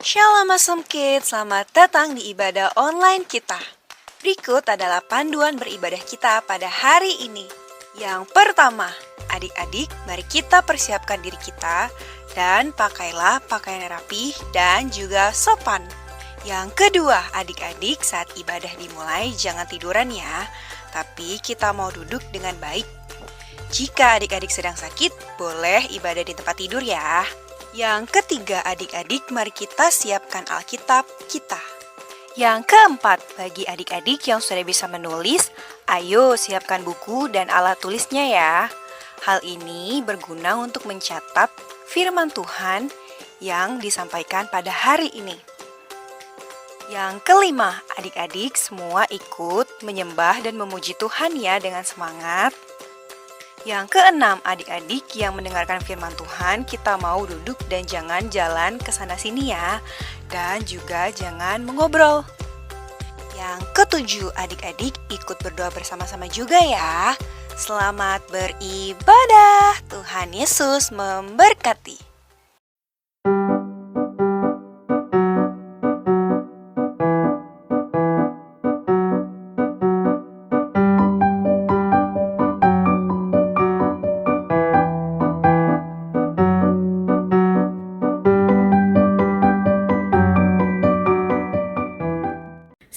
Shalom Awesome Kids, selamat datang di ibadah online kita. Berikut adalah panduan beribadah kita pada hari ini. Yang pertama, adik-adik, mari kita persiapkan diri kita dan pakailah pakaian rapi dan juga sopan. Yang kedua, adik-adik, saat ibadah dimulai jangan tiduran ya, tapi kita mau duduk dengan baik. Jika adik-adik sedang sakit, boleh ibadah di tempat tidur ya. Yang ketiga, adik-adik, mari kita siapkan Alkitab kita. Yang keempat, bagi adik-adik yang sudah bisa menulis, ayo siapkan buku dan alat tulisnya ya. Hal ini berguna untuk mencatat firman Tuhan yang disampaikan pada hari ini. Yang kelima, adik-adik semua ikut menyembah dan memuji Tuhan ya dengan semangat. Yang keenam, adik-adik yang mendengarkan firman Tuhan, kita mau duduk dan jangan jalan ke sana sini ya. Dan juga jangan mengobrol. Yang ketujuh, adik-adik ikut berdoa bersama-sama juga ya. Selamat beribadah. Tuhan Yesus memberkati.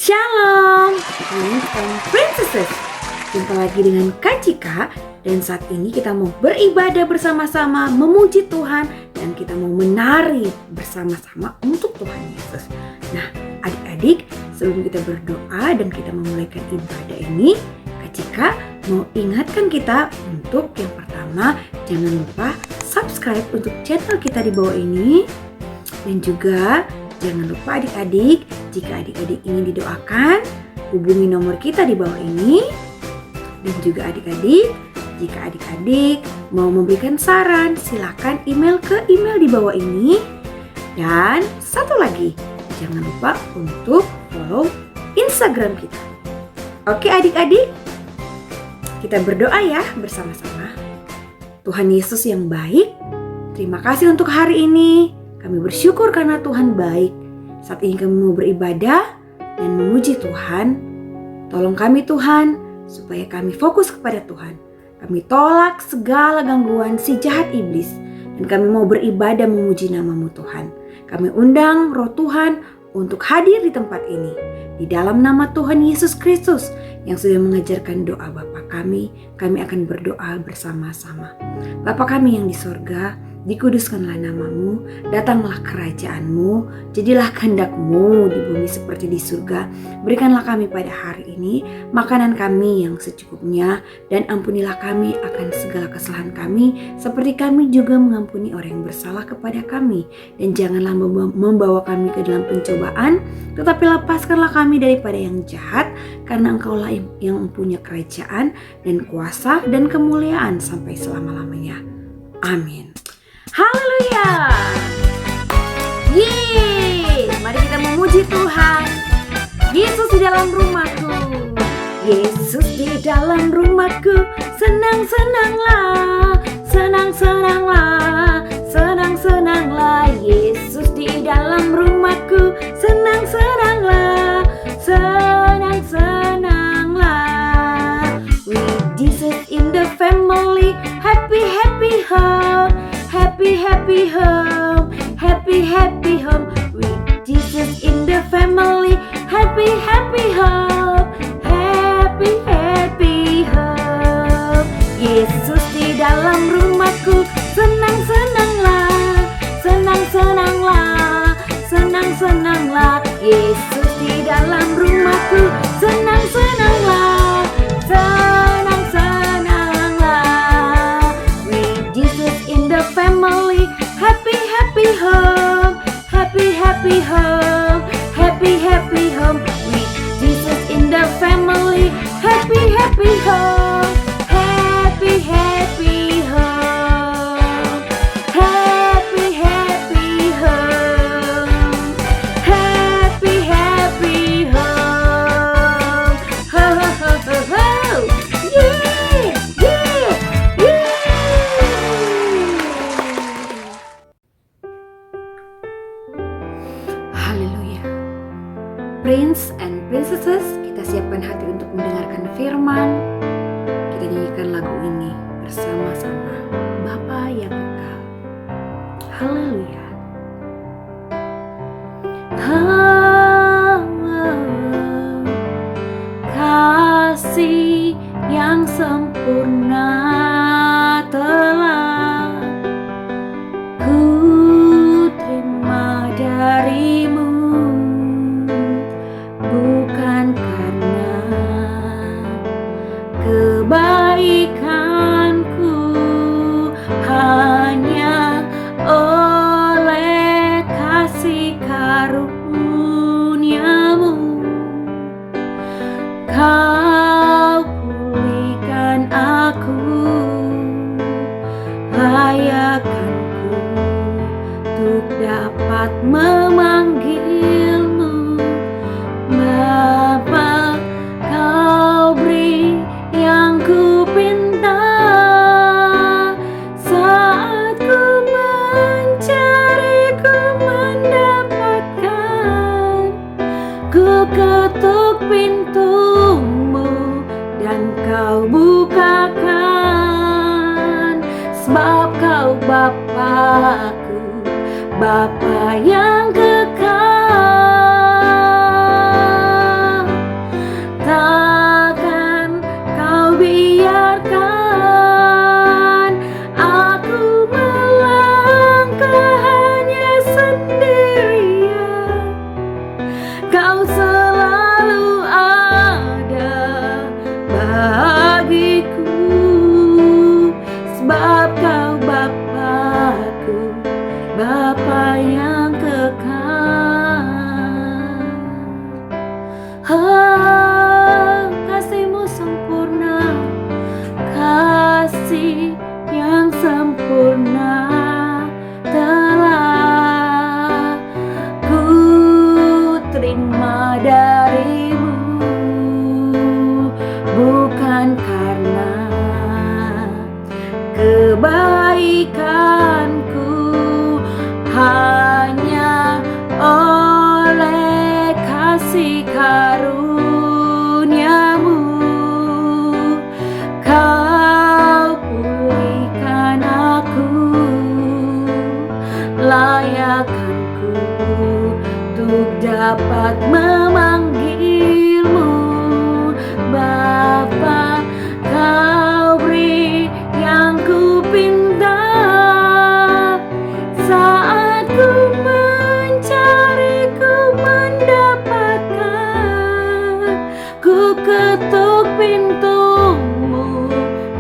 Shalom, Queens and Princesses. Jumpa lagi dengan Kak Cika. Dan saat ini kita mau beribadah bersama-sama, memuji Tuhan, dan kita mau menari bersama-sama untuk Tuhan Yesus. Nah, adik-adik, sebelum kita berdoa dan kita memulaikan ibadah ini, Kak Cika mau ingatkan kita untuk yang pertama, jangan lupa subscribe untuk channel kita di bawah ini. Dan juga jangan lupa adik-adik, jika adik-adik ingin didoakan, hubungi nomor kita di bawah ini. Dan juga adik-adik, jika adik-adik mau memberikan saran, silakan email ke email di bawah ini. Dan satu lagi, jangan lupa untuk follow Instagram kita. Oke adik-adik, kita berdoa ya bersama-sama. Tuhan Yesus yang baik, terima kasih untuk hari ini. Kami bersyukur karena Tuhan baik. Saat ini kami mau beribadah dan memuji Tuhan. Tolong kami Tuhan, supaya kami fokus kepada Tuhan. Kami tolak segala gangguan si jahat iblis. Dan kami mau beribadah memuji nama-Mu Tuhan. Kami undang Roh Tuhan untuk hadir di tempat ini. Di dalam nama Tuhan Yesus Kristus yang sudah mengajarkan doa Bapa kami akan berdoa bersama-sama. Bapa kami yang di sorga, dikuduskanlah nama-Mu, datanglah kerajaan-Mu, jadilah kehendak-Mu di bumi seperti di surga. Berikanlah kami pada hari ini makanan kami yang secukupnya, dan ampunilah kami akan segala kesalahan kami, seperti kami juga mengampuni orang yang bersalah kepada kami. Dan janganlah membawa kami ke dalam pencobaan, tetapi lepaskanlah kami daripada yang jahat, karena Engkaulah yang mempunyai kerajaan dan kuasa dan kemuliaan sampai selama-lamanya. Amin. Haleluya. Yeay, mari kita memuji Tuhan. Yesus di dalam rumahku, Yesus di dalam rumahku. Senang-senanglah, senang-senanglah, senang-senanglah. Yesus di dalam rumahku. Senang-senanglah, senang-senanglah. With Jesus in the family, happy happy home. Happy, happy home, happy, happy home. With Jesus in the family, happy, happy home, happy, happy home. Yesus di dalam rumahku, senang-senanglah, senang-senanglah, senang-senanglah. Yesus di dalam rumahku, senang-senanglah, senang-senanglah. With Jesus in the family, happy, happy home, happy, happy home, happy, happy home. With Jesus in the family, happy, happy home, happy, happy home, happy, happy home, happy, happy home. siapkan hati untuk mendengarkan firman, kita nyanyikan lagu ini bersama-sama. Bapa yang kekal. Haleluya. Kasih yang sempurna telah ku terima darimu, bukan karena kebaikanku, hanya oleh kasih karuniamu kau pulihkan aku, layakkanku untuk dapat memanggilmu Bapa. Kau beri yang ku pinta saat ku mencari, ku mendapatkan. Ku ketuk pintumu dan kau bukakan, sebab kau Bapakku, Bapa yang kekal. Takkan kau biarkan aku melangkah hanya sendirian. Kau selalu ada bagiku, sebab kau Bapakku, Bapa yang kekal. Kasih-Mu sempurna, kasih yang sempurna telah ku terima darimu, bukan karena kebaikanku, hanya oleh kasih karuniamu kau pulihkan aku, layakkanku untuk dapat memanggilmu Bapa. Kau beri yang ku pinta saat ku mencari, ku mendapatkan. Ku ketuk pintumu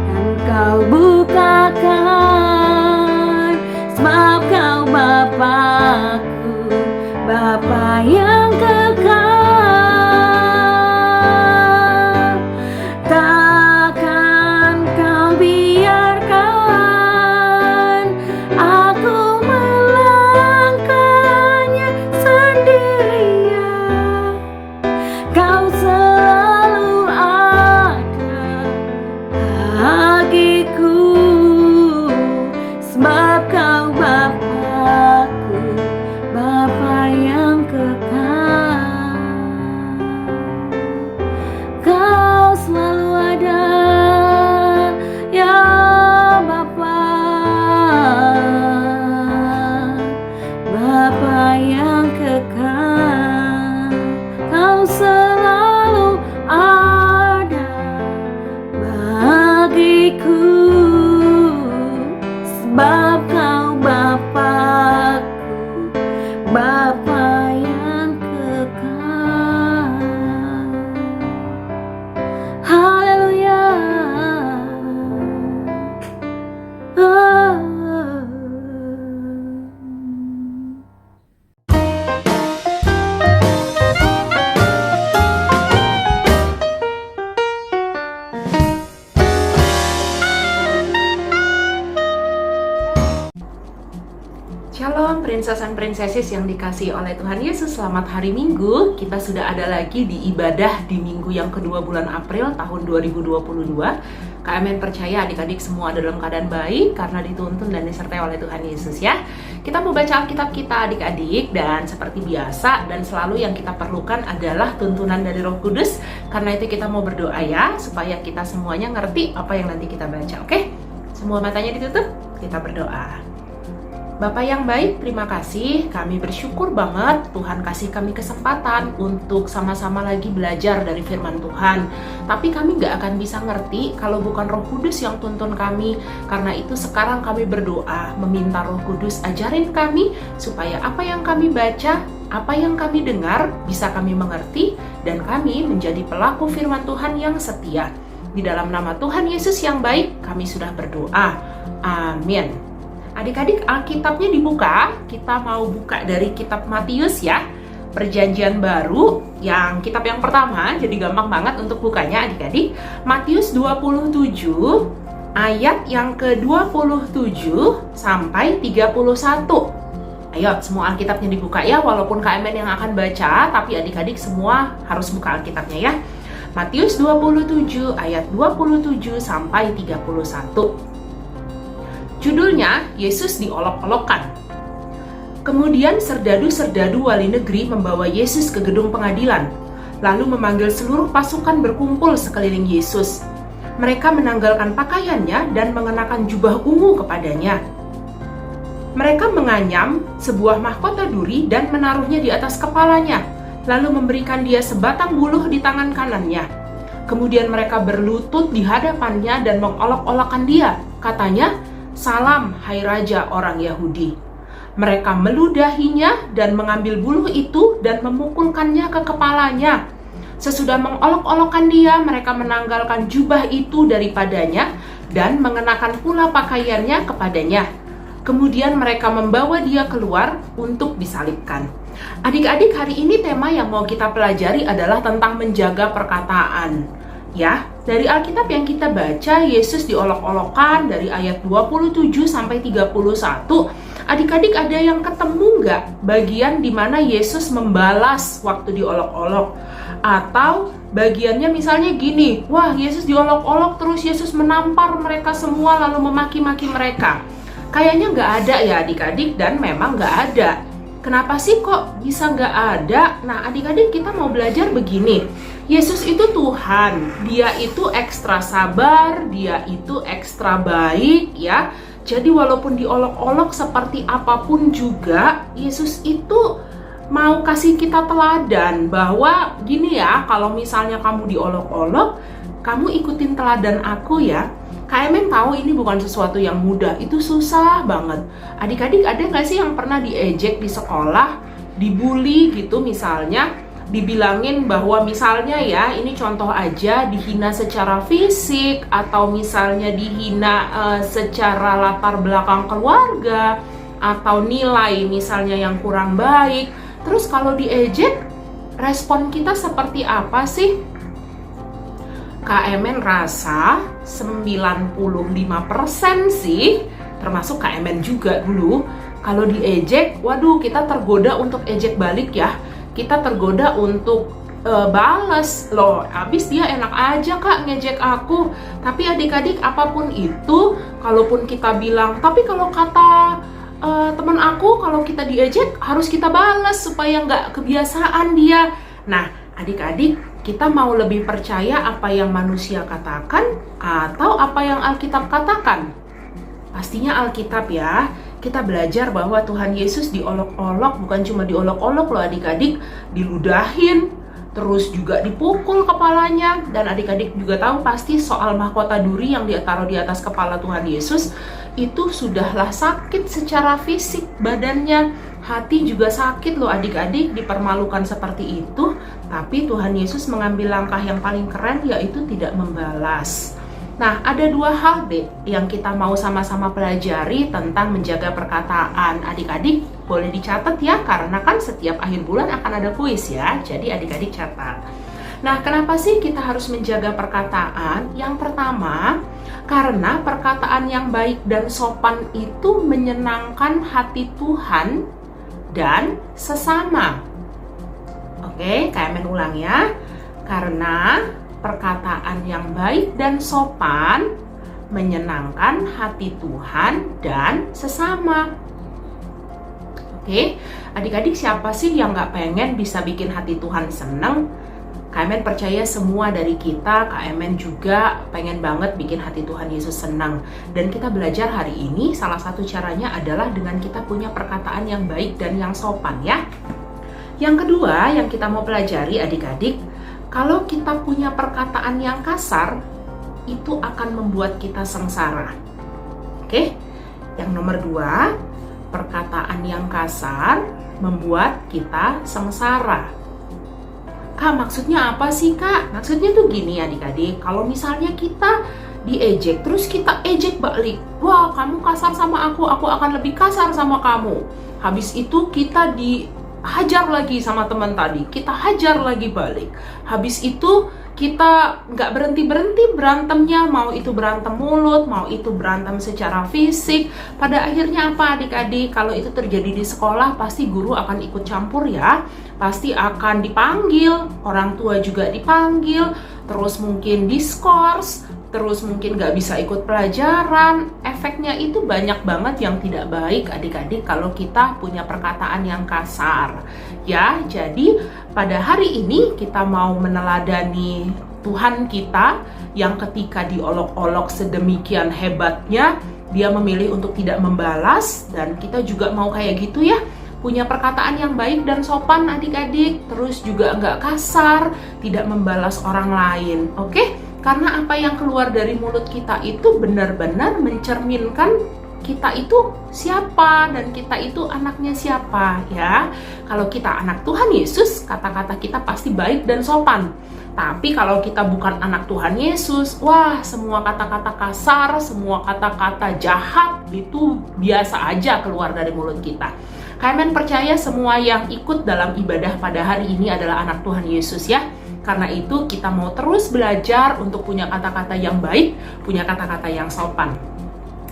dan kau bukakan, sebab kau Bapakku, Bapa yang kekal. Takkan kau biarkan aku melangkahnya sendirian. Kau selalu ada Princess and Princesses yang dikasihi oleh Tuhan Yesus, selamat hari Minggu. Kita sudah ada lagi di ibadah di minggu yang kedua bulan April tahun 2022. KMN percaya adik-adik semua ada dalam keadaan baik karena dituntun dan disertai oleh Tuhan Yesus ya. Kita mau baca Alkitab kita adik-adik, dan seperti biasa dan selalu yang kita perlukan adalah tuntunan dari Roh Kudus. Karena itu kita mau berdoa ya, supaya kita semuanya ngerti apa yang nanti kita baca, oke? Semua matanya ditutup, kita berdoa. Bapak yang baik, terima kasih. Kami bersyukur banget Tuhan kasih kami kesempatan untuk sama-sama lagi belajar dari firman Tuhan. Tapi kami gak akan bisa ngerti kalau bukan Roh Kudus yang tuntun kami. Karena itu sekarang kami berdoa, meminta Roh Kudus ajarin kami supaya apa yang kami baca, apa yang kami dengar bisa kami mengerti, dan kami menjadi pelaku firman Tuhan yang setia. Di dalam nama Tuhan Yesus yang baik, kami sudah berdoa. Amin. Adik-adik, Alkitabnya dibuka. Kita mau buka dari kitab Matius ya, Perjanjian Baru, yang kitab yang pertama, jadi gampang banget untuk bukanya adik-adik. Matius 27 ayat yang ke-27 sampai 31. Ayo, semua Alkitabnya dibuka ya, walaupun KMN yang akan baca, tapi adik-adik semua harus buka Alkitabnya ya. Matius 27 ayat 27 sampai 31. Judulnya, Yesus diolok-olokkan. Kemudian serdadu-serdadu wali negeri membawa Yesus ke gedung pengadilan, lalu memanggil seluruh pasukan berkumpul sekeliling Yesus. Mereka menanggalkan pakaiannya dan mengenakan jubah ungu kepadanya. Mereka menganyam sebuah mahkota duri dan menaruhnya di atas kepalanya, lalu memberikan dia sebatang buluh di tangan kanannya. Kemudian mereka berlutut di hadapannya dan mengolok-olokkan dia. Katanya, "Salam, hai Raja orang Yahudi." Mereka meludahinya dan mengambil buluh itu dan memukulkannya ke kepalanya. Sesudah mengolok-olokkan dia, mereka menanggalkan jubah itu daripadanya dan mengenakan pula pakaiannya kepadanya. Kemudian mereka membawa dia keluar untuk disalibkan. Adik-adik, hari ini tema yang mau kita pelajari adalah tentang menjaga perkataan. Ya, dari Alkitab yang kita baca, Yesus diolok-olokkan dari ayat 27 sampai 31. Adik-adik, ada yang ketemu nggak bagian di mana Yesus membalas waktu diolok-olok? Atau bagiannya misalnya gini, wah Yesus diolok-olok terus Yesus menampar mereka semua lalu memaki-maki mereka. Kayaknya nggak ada ya adik-adik, dan memang nggak ada. Kenapa sih kok bisa nggak ada? Nah adik-adik, kita mau belajar begini. Yesus itu Tuhan, dia itu ekstra sabar, dia itu ekstra baik ya. Jadi walaupun diolok-olok seperti apapun juga, Yesus itu mau kasih kita teladan bahwa gini ya, kalau misalnya kamu diolok-olok, kamu ikutin teladan aku ya. KMN tahu ini bukan sesuatu yang mudah, itu susah banget. Adik-adik, ada nggak sih yang pernah diejek di sekolah, dibully gitu misalnya, dibilangin bahwa misalnya ya, ini contoh aja, dihina secara fisik, atau misalnya dihina secara latar belakang keluarga, atau nilai misalnya yang kurang baik. Terus kalau diejek, respon kita seperti apa sih? KMN rasa 95% sih, termasuk KMN juga dulu, kalau diejek, waduh kita tergoda untuk ejek balik ya. Kita tergoda untuk bales, loh abis dia enak aja kak ngejek aku. Tapi adik-adik, apapun itu, kalaupun kita bilang, tapi kalau kata teman aku, kalau kita diejek harus kita bales supaya nggak kebiasaan dia. Nah adik-adik, kita mau lebih percaya apa yang manusia katakan atau apa yang Alkitab katakan? Pastinya Alkitab ya. Kita belajar bahwa Tuhan Yesus diolok-olok, bukan cuma diolok-olok loh adik-adik, diludahin, terus juga dipukul kepalanya. Dan adik-adik juga tahu pasti soal mahkota duri yang ditaruh di atas kepala Tuhan Yesus, itu sudahlah sakit secara fisik badannya. Hati juga sakit loh adik-adik, dipermalukan seperti itu. Tapi Tuhan Yesus mengambil langkah yang paling keren, yaitu tidak membalas. Nah, ada dua hal deh yang kita mau sama-sama pelajari tentang menjaga perkataan. Adik-adik boleh dicatat ya, karena kan setiap akhir bulan akan ada kuis ya. Jadi adik-adik catat. Nah, kenapa sih kita harus menjaga perkataan? Yang pertama, karena perkataan yang baik dan sopan itu menyenangkan hati Tuhan dan sesama. Oke, KMN ulang ya. Karena perkataan yang baik dan sopan menyenangkan hati Tuhan dan sesama. Oke, adik-adik siapa sih yang gak pengen bisa bikin hati Tuhan senang? KMN percaya semua dari kita, KMN juga pengen banget bikin hati Tuhan Yesus senang. Dan kita belajar hari ini, salah satu caranya adalah dengan kita punya perkataan yang baik dan yang sopan ya. Yang kedua yang kita mau pelajari adik-adik, kalau kita punya perkataan yang kasar, itu akan membuat kita sengsara. Oke, yang nomor 2, perkataan yang kasar membuat kita sengsara. Kak, maksudnya apa sih Kak? Maksudnya tuh gini adik-adik, kalau misalnya kita diejek, terus kita ejek balik. Wah, kamu kasar sama aku akan lebih kasar sama kamu. Habis itu kita dihajar lagi sama teman tadi, kita hajar lagi balik. Habis itu kita nggak berhenti-berhenti berantemnya, mau itu berantem mulut, mau itu berantem secara fisik. Pada akhirnya apa adik-adik? Kalau itu terjadi di sekolah, pasti guru akan ikut campur ya. Pasti akan dipanggil, orang tua juga dipanggil, terus mungkin diskors, terus mungkin nggak bisa ikut pelajaran. Efeknya itu banyak banget yang tidak baik adik-adik kalau kita punya perkataan yang kasar. Ya, jadi pada hari ini kita mau meneladani Tuhan kita yang ketika diolok-olok sedemikian hebatnya, dia memilih untuk tidak membalas, dan kita juga mau kayak gitu ya. Punya perkataan yang baik dan sopan adik-adik, terus juga nggak kasar, tidak membalas orang lain, oke? Karena apa yang keluar dari mulut kita itu benar-benar mencerminkan kita itu siapa dan kita itu anaknya siapa ya. Kalau kita anak Tuhan Yesus, kata-kata kita pasti baik dan sopan. Tapi kalau kita bukan anak Tuhan Yesus, wah, semua kata-kata kasar, semua kata-kata jahat itu biasa aja keluar dari mulut kita. KMN percaya semua yang ikut dalam ibadah pada hari ini adalah anak Tuhan Yesus ya. Karena itu kita mau terus belajar untuk punya kata-kata yang baik, punya kata-kata yang sopan.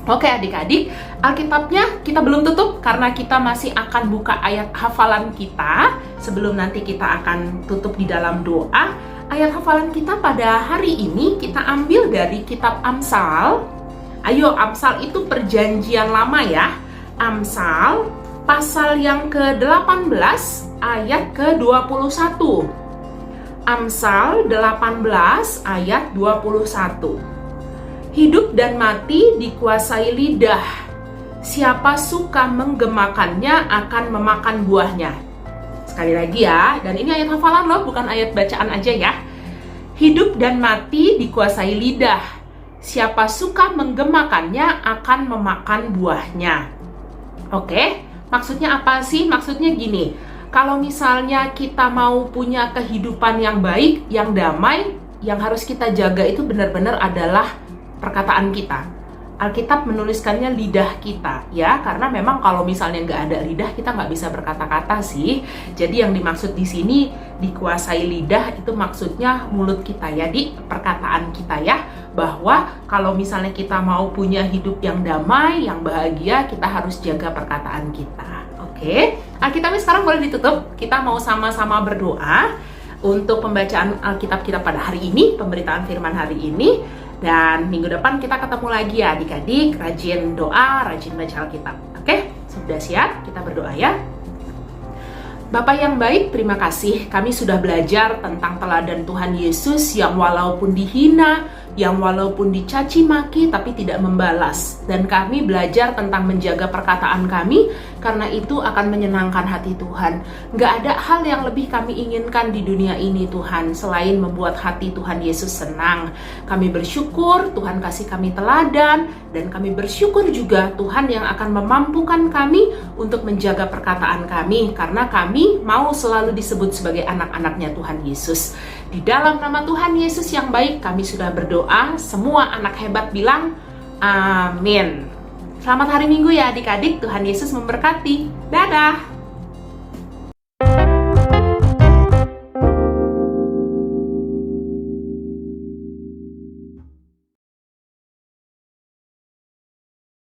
Oke adik-adik, Alkitabnya kita belum tutup karena kita masih akan buka ayat hafalan kita. Sebelum nanti kita akan tutup di dalam doa, ayat hafalan kita pada hari ini kita ambil dari kitab Amsal. Ayo, Amsal itu perjanjian lama ya. Amsal pasal yang ke-18 ayat ke-21. Amsal 18 ayat 21. Hidup dan mati dikuasai lidah. Siapa suka menggemakannya akan memakan buahnya. Sekali lagi ya, dan ini ayat hafalan loh, bukan ayat bacaan aja ya. Hidup dan mati dikuasai lidah. Siapa suka menggemakannya akan memakan buahnya. Oke? Maksudnya apa sih? Maksudnya gini, kalau misalnya kita mau punya kehidupan yang baik, yang damai, yang harus kita jaga itu benar-benar adalah perkataan kita. Alkitab menuliskannya lidah kita, ya, karena memang kalau misalnya nggak ada lidah, kita nggak bisa berkata-kata sih. Jadi yang dimaksud di sini dikuasai lidah itu maksudnya mulut kita ya, di perkataan kita ya, bahwa kalau misalnya kita mau punya hidup yang damai, yang bahagia, kita harus jaga perkataan kita. Oke, Alkitabnya sekarang boleh ditutup. Kita mau sama-sama berdoa untuk pembacaan Alkitab kita pada hari ini, pemberitaan firman hari ini. Dan minggu depan kita ketemu lagi ya adik-adik, rajin doa, rajin baca Alkitab. Oke, sudah siap? Kita berdoa ya. Bapa yang baik, terima kasih kami sudah belajar tentang teladan Tuhan Yesus yang walaupun dihina, yang walaupun dicaci maki tapi tidak membalas. Dan kami belajar tentang menjaga perkataan kami, karena itu akan menyenangkan hati Tuhan. Gak ada hal yang lebih kami inginkan di dunia ini Tuhan, selain membuat hati Tuhan Yesus senang. Kami bersyukur Tuhan kasih kami teladan, dan kami bersyukur juga Tuhan yang akan memampukan kami untuk menjaga perkataan kami, karena kami mau selalu disebut sebagai anak-anaknya Tuhan Yesus. Di dalam nama Tuhan Yesus yang baik, kami sudah berdoa. Semua anak hebat bilang, amin. Selamat hari Minggu ya adik-adik, Tuhan Yesus memberkati. Dadah!